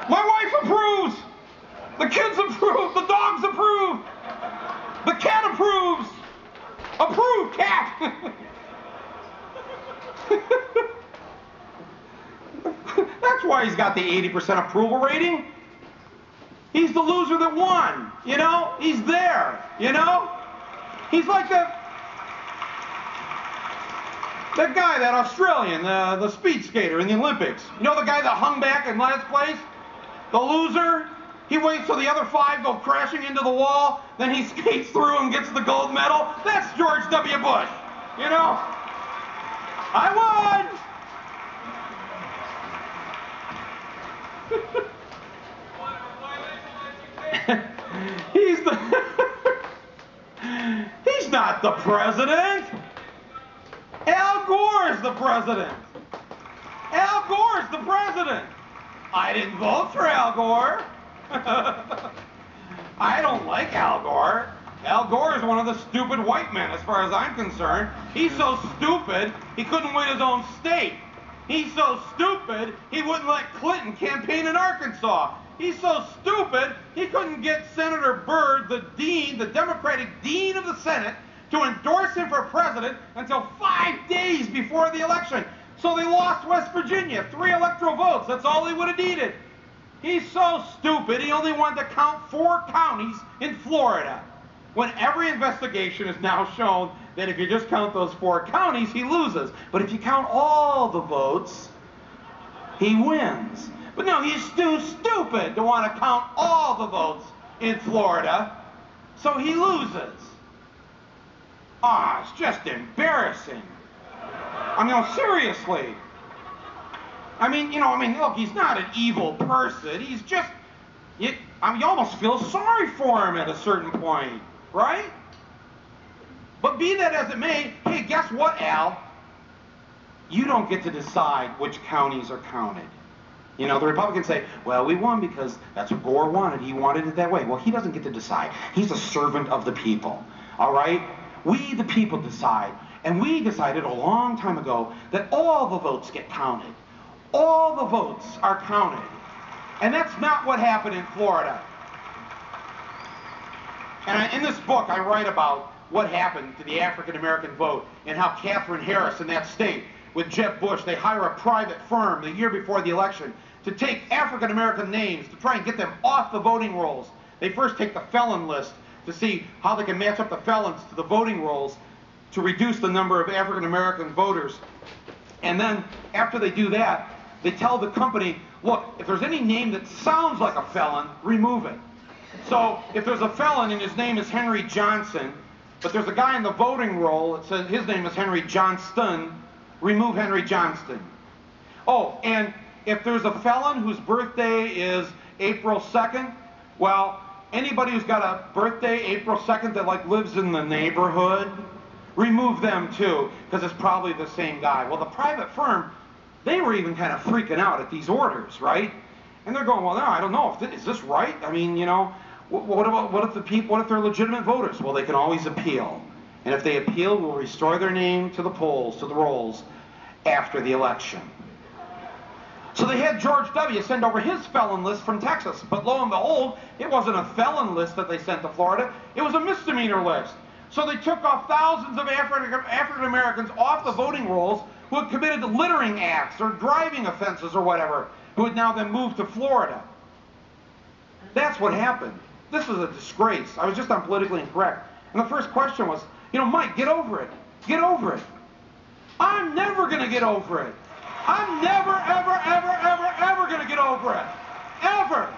My wife approves. The kids approve. The dogs approve. The cat approves. Approved cat. That's why he's got the 80% approval rating. He's the loser that won, you know? He's there, you know? He's like that guy, that Australian, the speed skater in the Olympics. You know the guy that hung back in last place? The loser? He waits till the other 5 go crashing into the wall, then he skates through and gets the gold medal. That's George W. Bush, you know? I won! He's not the president. Al Gore's the president. Al Gore's the president. I didn't vote for Al Gore. I don't like Al Gore. Al Gore is one of the stupid white men as far as I'm concerned. He's so stupid he couldn't win his own state. He's so stupid he wouldn't let Clinton campaign in Arkansas. He's so stupid he couldn't get Senator Byrd, the dean, the Democratic dean of the Senate, to endorse him for president until 5 days before the election. So they lost West Virginia, 3 electoral votes. That's all he would have needed. He's so stupid he only wanted to count 4 counties in Florida, when every investigation has now shown that if you just count those 4 counties, he loses. But if you count all the votes, he wins. But no, he's too stupid to want to count all the votes in Florida, so he loses. Ah, it's just embarrassing. I mean, no, seriously. I mean, look, he's not an evil person. He's just, you almost feel sorry for him at a certain point, right? But be that as it may, hey, guess what, Al? You don't get to decide which counties are counted. You know, the Republicans say, well, we won because that's what Gore wanted. He wanted it that way. Well, he doesn't get to decide. He's a servant of the people, all right? We, the people, decide. And we decided a long time ago that all the votes get counted. All the votes are counted. And that's not what happened in Florida. And in this book, I write about what happened to the African-American vote and how Katherine Harris in that state with Jeb Bush, they hire a private firm the year before the election to take African-American names to try and get them off the voting rolls. They first take the felon list to see how they can match up the felons to the voting rolls to reduce the number of African-American voters. And then after they do that, they tell the company, look, if there's any name that sounds like a felon, remove it. So if there's a felon and his name is Henry Johnson, but there's a guy in the voting roll that says his name is Henry Johnston, remove Henry Johnston. Oh, and if there's a felon whose birthday is April 2nd, well, anybody who's got a birthday April 2nd that like lives in the neighborhood, remove them too, because it's probably the same guy. Well, the private firm, they were even kind of freaking out at these orders, right? And they're going, well, no, I don't know. Is this right? I mean, you know, what if they're legitimate voters? Well, they can always appeal. And if they appeal, we'll restore their name to the polls, to the rolls, after the election. So they had George W. send over his felon list from Texas. But lo and behold, it wasn't a felon list that they sent to Florida. It was a misdemeanor list. So they took off thousands of African Americans off the voting rolls who had committed littering acts or driving offenses or whatever, who had now then moved to Florida. That's what happened. This is a disgrace. I was just on Politically Incorrect. And the first question was, you know, Mike, get over it. Get over it. I'm never going to get over it. I'm never, ever, ever, ever, ever going to get over it. Ever.